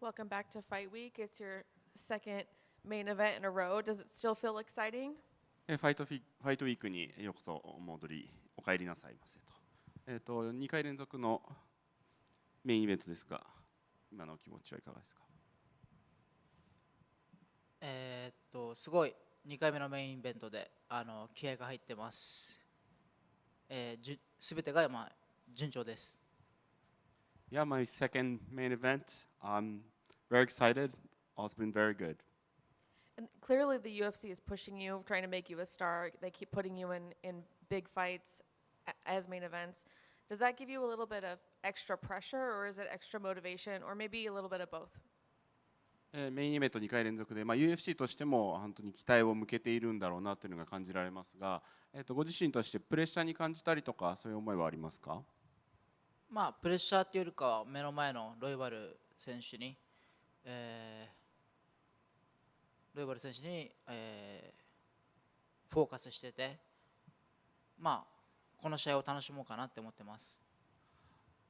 Welcome back to Fight Week. It's your second main event in a row. Does it still feel exciting? ファイトウィークにようこそお帰りなさいませと。2回連続のメインイベントですが、今のお気持ちはいかがですか？すごい2回目のメインイベントで気合が入ってます。すべてが順調です。Yeah, my second main event. I'm very excited. All's been very good. And clearly the UFC is pushing you, trying to make you a star. They keep putting you in big fights as main events. Does that give you a little bit of extra pressure, or is it extra motivation, or maybe a little bit of both? メインイベント2回連続で、UFC としても本当に期待を向けているんだろうなというのが感じられますが、ご自身としてプレッシャーに感じたりとかそういう思いはありますか？プレッシャーっていうよりかは目の前のロイバル選手に、フォーカスしてて、この試合を楽しもうかなって思ってます。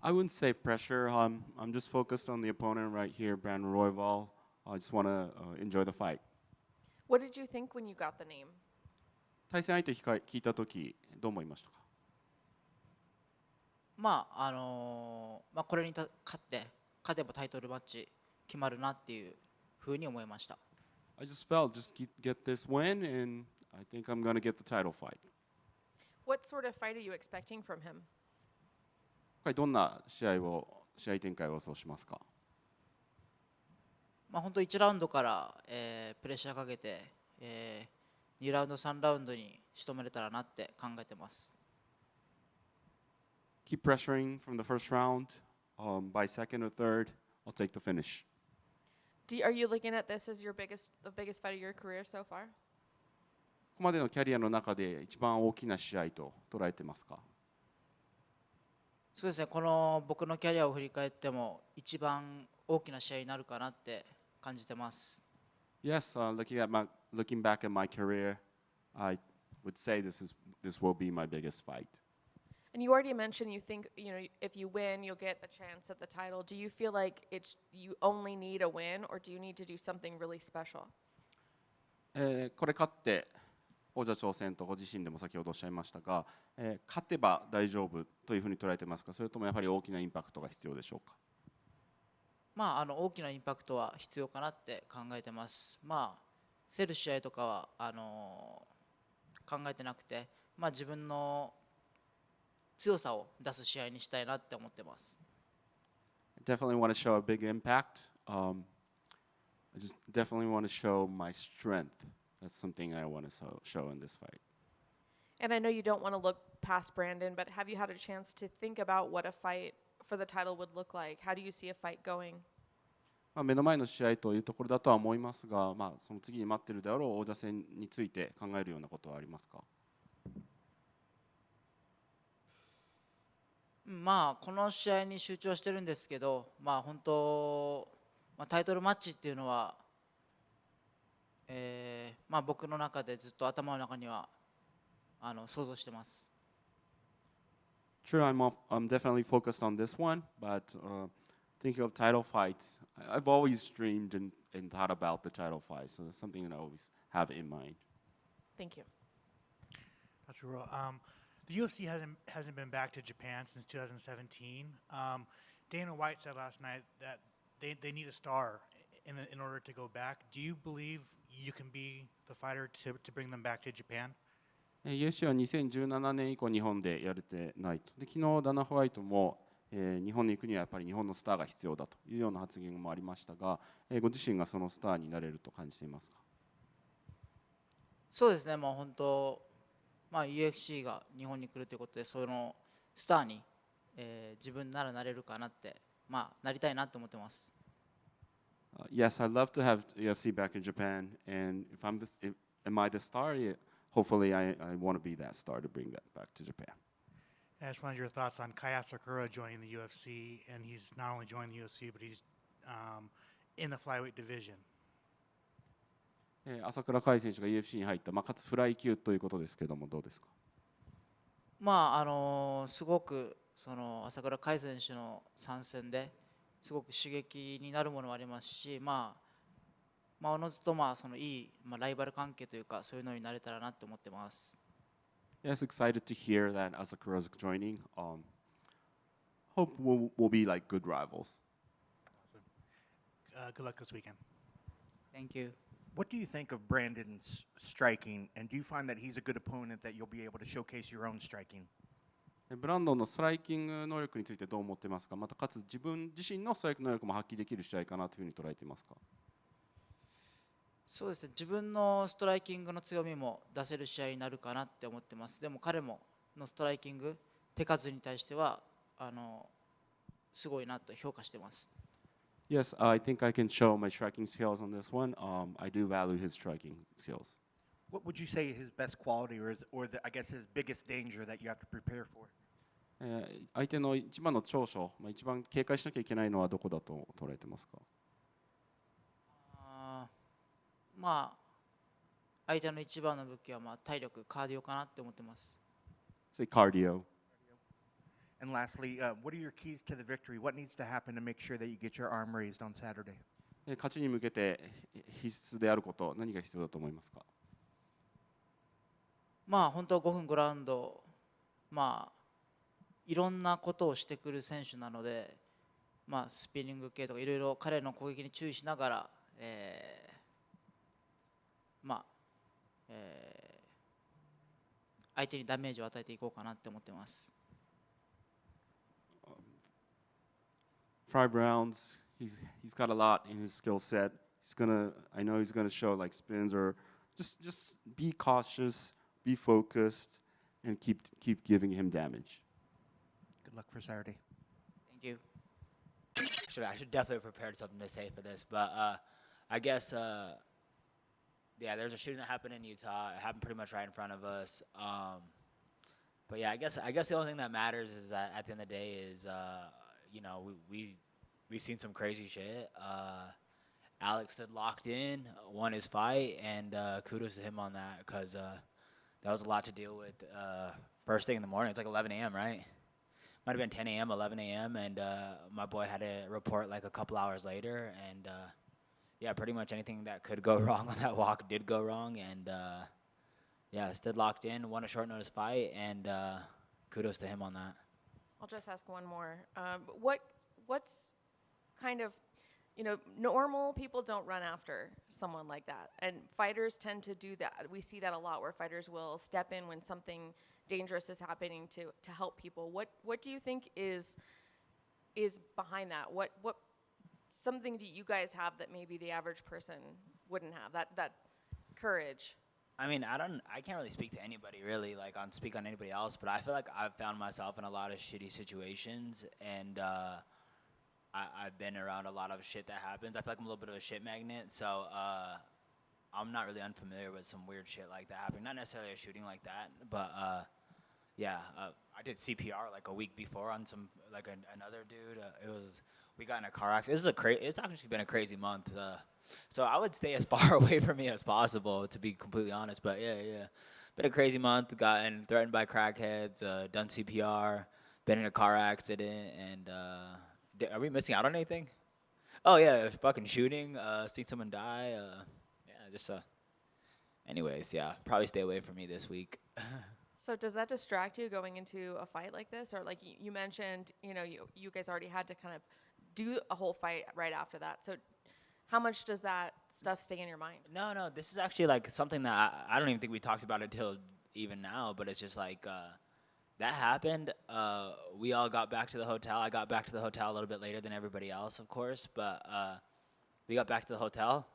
I wouldn't say pressure. I'm just focused on the opponent right here, Brandon Royval. I just want to enjoy the fight. What did you think when you got the name? 対戦相手聞いたときどう思いましたか？これに勝てばタイトルマッチ決まるなっていうふうに思いました。I just felt get this win and I think I'm going to get the title fight. What sort of fight are you expecting from him? 今回どんな試合展開を予想しますか？本当1ラウンドから、プレッシャーかけて、2ラウンド3ラウンドに仕留めれたらなって考えてます。Keep pressuring from the first round. By second or third, I'll take the finish. Are you looking at this as the biggest fight of your career so far? ここまでのキャリアの中で一番大きな試合と捉えてますか？そうですね、この僕のキャリアを振り返っても一番大きな試合になるかなって感じてます。Yes, looking back at my career, I would say this will be my biggest fight. And you already mentioned you think, if you win, you'll get a chance at the title. Do you feel like you only need a win, or do you need to do something really special? これ勝って王者挑戦とご自身でも先ほどおっしゃいましたが、勝てば大丈夫というふうに捉えてますか？それともやはり大きなインパクトが必要でしょうか？大きなインパクトは必要かなって考えてます。競る試合とかは考えてなくて、自分の強さを出す試合にしたいなって思ってます。I definitely want to show a big impact. I just definitely want to show my strength. That's something I want to show in this fight. And I know you don't want to look past Brandon, but have you had a chance to think about what a fight for the title would look like? How do you see a fight going? 目の前の試合というところだとは思いますが、その次に待っているであろう王者戦について考えるようなことはありますか？この試合に集中してるんですけど、本当、タイトルマッチっていうのは、僕の中でずっと頭の中には想像してます。Sure, I'm definitely focused on this one, but thinking of title fights, I've always dreamed and thought about the title fight, so it's something that I always have in mind. Thank you. Dr. Rowe, the UFC hasn't been back to Japan since 2017. Dana White said last night that they need a star in order to go back. Do you believe you can be the fighter to bring them back to Japan? UFC は2017年以降日本でやれてないと。で、昨日ダナ・ホワイトも、日本に行くにはやっぱり日本のスターが必要だというような発言もありましたが、ご自身がそのスターになれると感じていますか？そうですね、本当、UFC が日本に来るということで、そのスターに、自分ならなれるかなって、なりたいなと思ってます。Yes, I'd love to have UFC back in Japan, and am I the star? Yeah, hopefully, I want to be that star to bring that back to Japan. I just wanted your thoughts on Kaya Sakura joining the UFC, and he's not only joined the UFC, but he's in the flyweight division. 朝倉海選手が UFC に入った、かつフライ級ということですけども、どうですか？すごく朝倉海選手の参戦ですごく刺激になるものもありますし、おのずとそのいい、ライバル関係というかそういうのになれたらなって思ってます。Yes, excited to hear that Asakura's joining. Hope we'll be like good rivals. Good luck this weekend. Thank you. What do you think of Brandon's striking, and do you find that he's a good opponent that you'll be able to showcase your own striking? ブランドンのストライキング能力についてどう思ってますか。またかつ自分自身のストライク能力も発揮できる試合かなというふうに捉えていますか。そうですね、自分のストライキングの強みも出せる試合になるかなって思ってます。でも彼ものストライキング、手数に対してはすごいなと評価してます。Yes, I think I can show my striking skills on this one. I do value his striking skills. What would you say his best quality, I guess his biggest danger that you have to prepare for? 相手の一番の長所、一番警戒しなきゃいけないのはどこだと捉えてますか。相手の一番の武器は体力、カーディオかなって思ってます。Say cardio. And lastly, what are your keys to the victory? What needs to happen to make sure that you get your arm raised on Saturday? 勝ちに向けて必須であること、何が必要だと思いますか。本当5分5ラウンド、いろんなことをしてくる選手なので、スピニング系とかいろいろ彼の攻撃に注意しながら、相手にダメージを与えていこうかなって思ってます。5 rounds. He's got a lot in his skill set. I know he's gonna show like spins or just be cautious, be focused, and keep giving him damage. Good luck for Saturday. Thank you. I should definitely have prepared something to say for this, but I guess yeah, there's a shooting that happened in Utah. It happened pretty much right in front of us. But yeah, I guess the only thing that matters is that at the end of the day is we've seen some crazy shit. Alex stood locked in, won his fight, and kudos to him on that because that was a lot to deal with. First thing in the morning, it's like 11 a.m., right? Might have been 10 a.m., 11 a.m., and my boy had to report like a couple hours later, and yeah, pretty much anything that could go wrong on that walk did go wrong, and yeah, stood locked in, won a short notice fight, and kudos to him on that. I'll just ask one more. What's kind of, normal people don't run after someone like that, and fighters tend to do that. We see that a lot, where fighters will step in when something dangerous is happening to help people. What do you think is behind that? What something do you guys have that maybe the average person wouldn't have? That courage. I mean, I can't really speak to anybody really, like speak on anybody else, but I feel like I've found myself in a lot of shitty situations, and I've been around a lot of shit that happens. I feel like I'm a little bit of a shit magnet, so I'm not really unfamiliar with some weird shit like that happening. Not necessarily a shooting like that, but yeah, I did CPR like a week before on some another dude. We got in a car accident. It's actually been a crazy month. So I would stay as far away from me as possible, to be completely honest. But yeah, been a crazy month. Gotten threatened by crackheads. Done CPR. Been in a car accident. And are we missing out on anything? Oh yeah, fucking shooting. Seen someone die. Yeah, just anyways, yeah, probably stay away from me this week. So does that distract you going into a fight like this? Or like you mentioned, you guys already had to kind of do a whole fight right after that. So how much does that stuff stay in your mind? No, this is actually like something that I don't even think we talked about until even now, but it's just like that happened. We all got back to the hotel. I got back to the hotel a little bit later than everybody else, of course, but we got back to the hotel.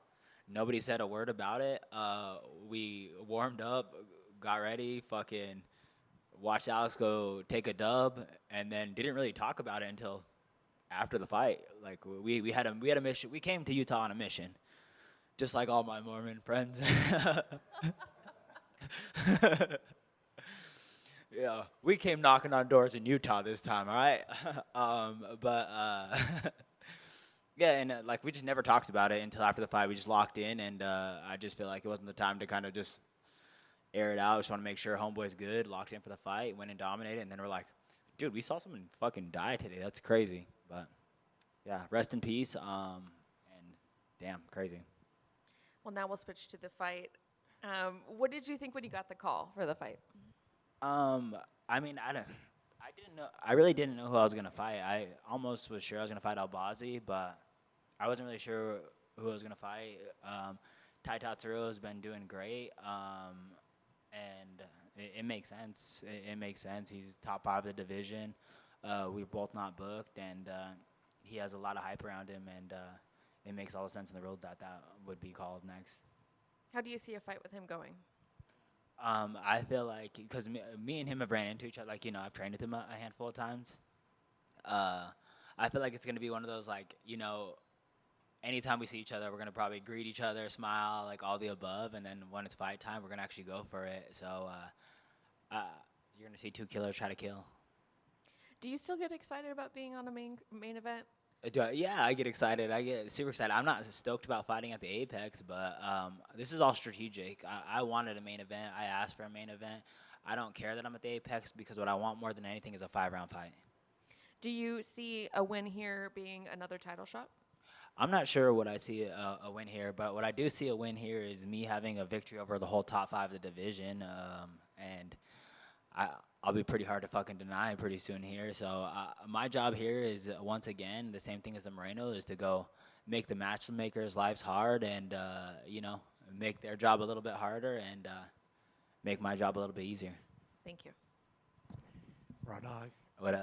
Nobody said a word about it. We warmed up, got ready, fucking watched Alex go take a dub, and then didn't really talk about it until after the fight. Like we had a mission. We came to Utah on a mission, just like all my Mormon friends. Yeah, we came knocking on doors in Utah this time, all right? Yeah, and like we just never talked about it until after the fight. We just locked in, and I just feel like it wasn't the time to kind of just air it out. Just want to make sure homeboy's good. Locked in for the fight, went and dominated, and then we're like, dude, we saw someone fucking die today. That's crazy. But yeah, rest in peace. And damn, crazy. Well, now we'll switch to the fight. What did you think when you got the call for the fight? I mean, I didn't know. I really didn't know who I was gonna fight. I almost was sure I was gonna fight Albazi, but I wasn't really sure who I was gonna fight. Tai Tatsuro has been doing great, and it makes sense. It makes sense. He's top 5 of the division. We're both not booked, and he has a lot of hype around him, and it makes all the sense in the world that that would be called next. How do you see a fight with him going? I feel like because me and him have ran into each other. Like, you know, I've trained with him a handful of times. I feel like it's gonna be one of those, like, you know, anytime we see each other, we're gonna probably greet each other, smile, like all the above, and then when it's fight time, we're gonna actually go for it. So you're gonna see 2 killers try to kill. Do you still get excited about being on a main event? Yeah, I get excited. I get super excited. I'm not stoked about fighting at the Apex, but this is all strategic. I wanted a main event. I asked for a main event. I don't care that I'm at the Apex because what I want more than anything is a 5-round fight. Do you see a win here being another title shot? I'm not sure what I see a win here, but what I do see a win here is me having a victory over the whole top 5 of the division, and I'll be pretty hard to fucking deny pretty soon here. So my job here is, once again, the same thing as the Moreno, is to go make the matchmakers' lives hard and, you know, make their job a little bit harder and make my job a little bit easier. Thank you. Raw dog. What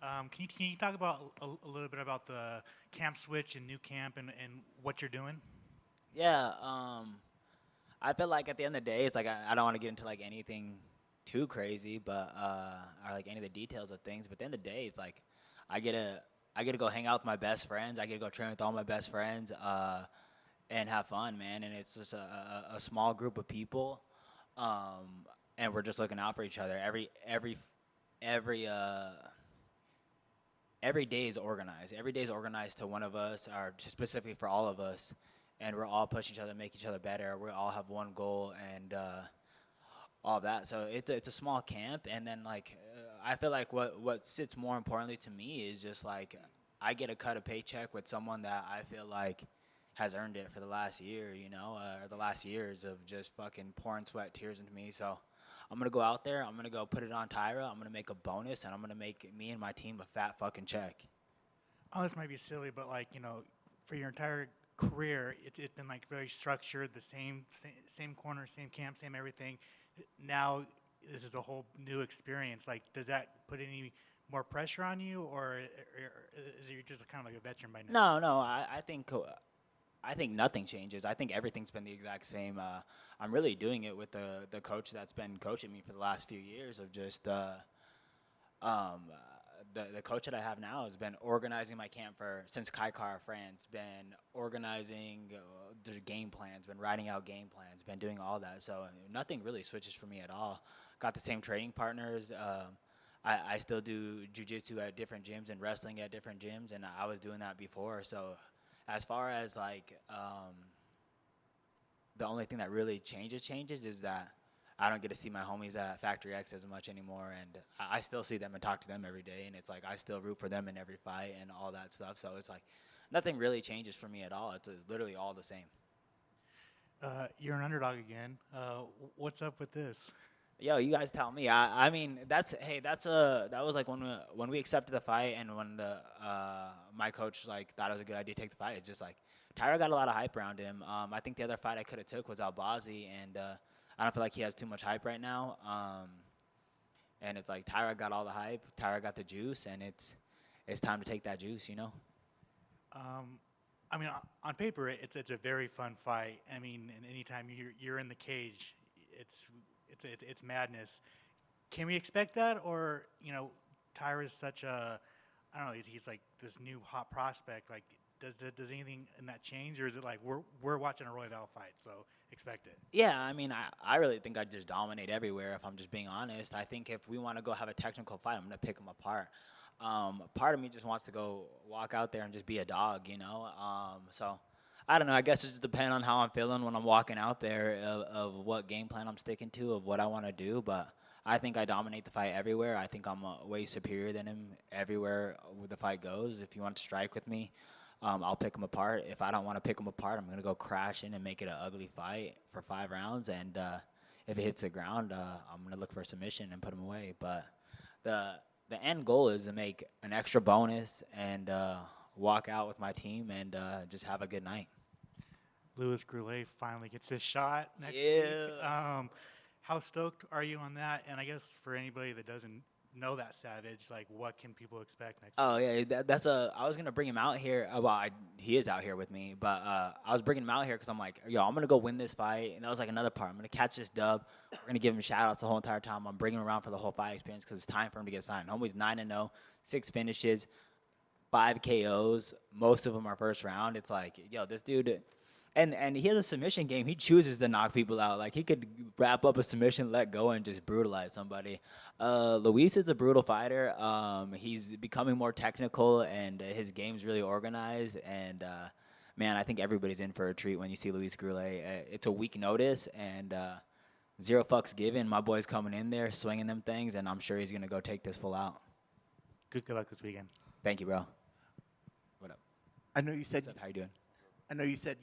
Can you talk about a little bit about the camp switch and new camp and what you're doing? Yeah, I feel like at the end of the day, it's like I don't want to get into like anything too crazy, but or like any of the details of things. But at the end of the day, it's like I get to go hang out with my best friends. I get to go train with all my best friends and have fun, man. And it's just a small group of people, and we're just looking out for each other. Every day is organized. Every day is organized to one of us, or just specifically for all of us, and we're all push each other, make each other better. We all have one goal and all that. So it's a small camp, and then like I feel like what sits more importantly to me is just like I get to cut a paycheck with someone that I feel like has earned it for the last year, you know, or the last years of just fucking pouring sweat, tears into me. So I'm gonna go out there. I'm gonna go put it on Tyra. I'm gonna make a bonus, and I'm gonna make me and my team a fat fucking check. Oh, this might be silly, but like, you know, for your entire career, it's been like very structured, the same corner, same camp, same everything. Now this is a whole new experience. Like, does that put any more pressure on you, or is it just kind of like a veteran by now? No. I think nothing changes. I think everything's been the exact same. I'm really doing it with the coach that's been coaching me for the last few years. Of just the coach that I have now has been organizing my camp since Kaikar, France. Been organizing the game plans. Been writing out game plans. Been doing all that. So nothing really switches for me at all. Got the same training partners. I still do jiu-jitsu at different gyms and wrestling at different gyms, and I was doing that before. So as far as like the only thing that really changes is that I don't get to see my homies at Factory X as much anymore, and I still see them and talk to them every day, and it's like I still root for them in every fight and all that stuff. So it's like nothing really changes for me at all. It's literally all the same. You're an underdog again. What's up with this? Yo, you guys tell me. I mean, that was like when we accepted the fight, and when my coach like thought it was a good idea to take the fight. It's just like Tyra got a lot of hype around him. I think the other fight I could have took was Albazi, and I don't feel like he has too much hype right now. And it's like Tyra got all the hype, Tyra got the juice, and it's time to take that juice, you know. I mean, on paper, it's a very fun fight. I mean, and anytime you're in the cage, it's madness. Can we expect that, or you know, Tyra's such a, I don't know, he's like this new hot prospect. Like, does anything in that change, or is it like we're watching a Royval fight, so expect it? Yeah, I mean, I really think I'd just dominate everywhere if I'm just being honest. I think if we want to go have a technical fight, I'm gonna pick him apart. Part of me just wants to go walk out there and just be a dog, you know. So I don't know. I guess it just depends on how I'm feeling when I'm walking out there of what game plan I'm sticking to, of what I want to do. But I think I dominate the fight everywhere. I think I'm way superior than him everywhere the fight goes. If you want to strike with me, I'll pick him apart. If I don't want to pick him apart, I'm going to go crash in and make it an ugly fight for 5 rounds. And if it hits the ground, I'm going to look for a submission and put him away. But the end goal is to make an extra bonus and walk out with my team and just have a good night. Louis Goulet finally gets his shot next Yeah. week. How stoked are you on that? And I guess for anybody that doesn't know that Savage, like, what can people expect next Oh yeah, that's a. I was gonna bring him out here. He is out here with me, but I was bringing him out here because I'm like, yo, I'm gonna go win this fight, and that was like another part. I'm gonna catch this dub. We're gonna give him shout outs the whole entire time. I'm bringing him around for the whole fight experience because it's time for him to get signed. Homie's 9-0, 6 finishes, 5 KOs. Most of them are first round. It's like, yo, this dude. And he has a submission game. He chooses to knock people out. Like, he could wrap up a submission, let go, and just brutalize somebody. Luis is a brutal fighter. He's becoming more technical, and his game's really organized. And, man, I think everybody's in for a treat when you see Luis Goulet. It's a week notice, and 0 fucks given. My boy's coming in there, swinging them things, and I'm sure he's going to go take this full out. Good luck this weekend. Thank you, bro. What up? I know you said What's up? How you doing? I know you said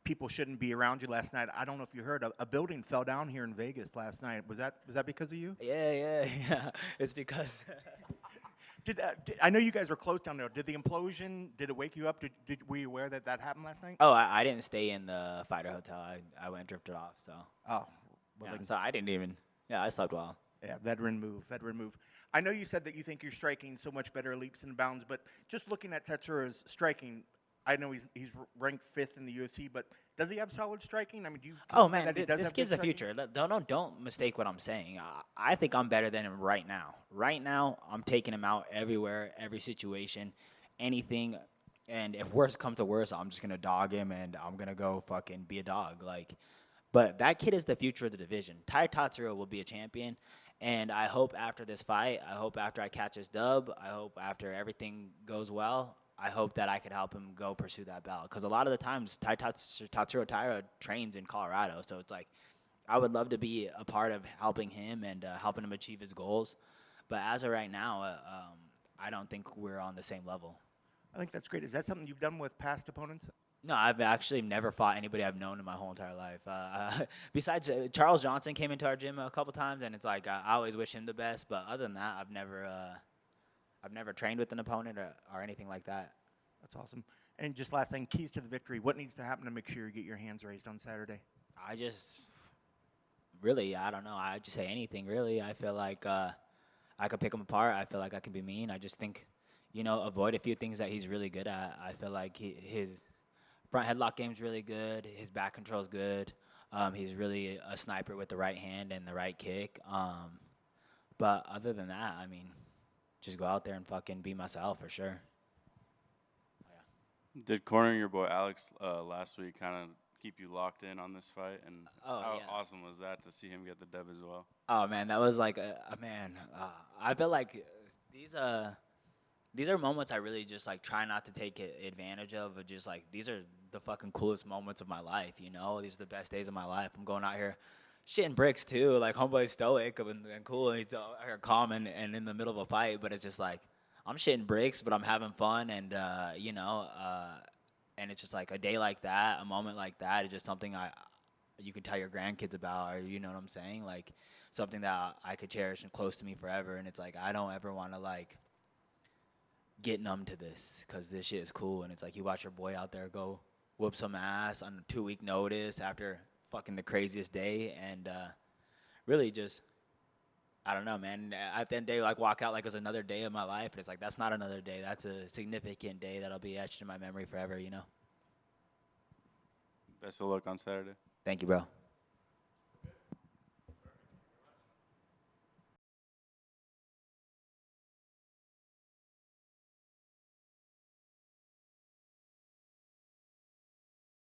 people shouldn't be around you last night. I don't know if you heard a building fell down here in Vegas last night. Was that because of you? Yeah. It's because I know you guys were close down there. Did the implosion? Did it wake you up? Were you aware that happened last night? Oh, I didn't stay in the fighter hotel. I went and drifted off. So Oh, well, yeah, then- so I didn't even. Yeah, I slept well. yeah, veteran move. I know you said that you think you're striking so much better leaps and bounds, but just looking at Tatsura's striking, I know he's ranked 5th in the UFC, but does he have solid striking? I mean, do you? Oh consider man, that he does this have good kid's the striking? future. Don't mistake what I'm saying. I think I'm better than him right now. Right now, I'm taking him out everywhere, every situation, anything. And if worse comes to worse, I'm just gonna dog him and I'm gonna go fucking be a dog. But that kid is the future of the division. Tai Tatsuro will be a champion, and I hope after this fight, I hope after I catch his dub, I hope after everything goes well, I hope that I could help him go pursue that belt. Because a lot of the times, Tatsuro Taira trains in Colorado, so it's like I would love to be a part of helping him and helping him achieve his goals. But as of right now, I don't think we're on the same level. I think that's great. Is that something you've done with past opponents? No, I've actually never fought anybody I've known in my whole entire life. Besides, Charles Johnson came into our gym a couple times, and it's like I always wish him the best. But other than that, I've never trained with an opponent or anything like that. That's awesome. And just last thing, keys to the victory. What needs to happen to make sure you get your hands raised on Saturday? I don't know. I just say anything, really. I feel like I could pick him apart. I feel like I can be mean. I just think, avoid a few things that he's really good at. I feel like his front headlock game's really good. His back control's good. He's really a sniper with the right hand and the right kick. But other than that, I mean, just go out there and fucking be myself for sure. Did cornering your boy Alex last week kind of keep you locked in on this fight? And Oh, how yeah. awesome was that to see him get the dub as well? Oh man, that was like I feel like these are moments I really just like try not to take advantage of. But just like these are the fucking coolest moments of my life. These are the best days of my life. I'm going out here shitting bricks too. Like homeboy's stoic and cool, and he's out here calm and in the middle of a fight. But it's just like I'm shitting bricks, but I'm having fun, and and it's just like a day like that, a moment like that is just something you can tell your grandkids about, or you know what I'm saying, like something that I could cherish and close to me forever. And it's like I don't ever want to like get numb to this because this shit is cool. And it's like you watch your boy out there go whoop some ass on a 2-week notice after fucking the craziest day, and really just I don't know, man. At the end of the day, like walk out like it was another day of my life, and it's like that's not another day. That's a significant day that'll be etched in my memory forever. Best of luck on Saturday. Thank you, bro.